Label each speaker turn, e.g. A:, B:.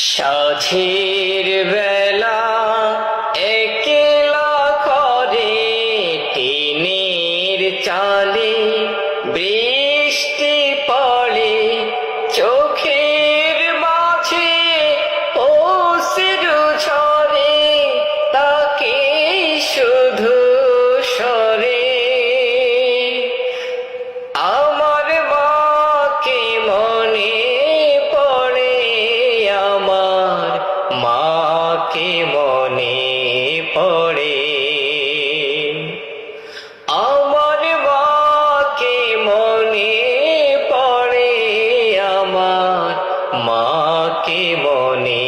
A: সাঝের বেলা একলা করে টিনের চালে বৃষ্টি পড়ে চোখের মাঝে অশ্রু ঝরে তাকে শুধু সরে আমার মাকে মনে পড়ে আমার মাকে মনে পড়ে আমার মাকে মনে পড়ে আমার মাকে মনে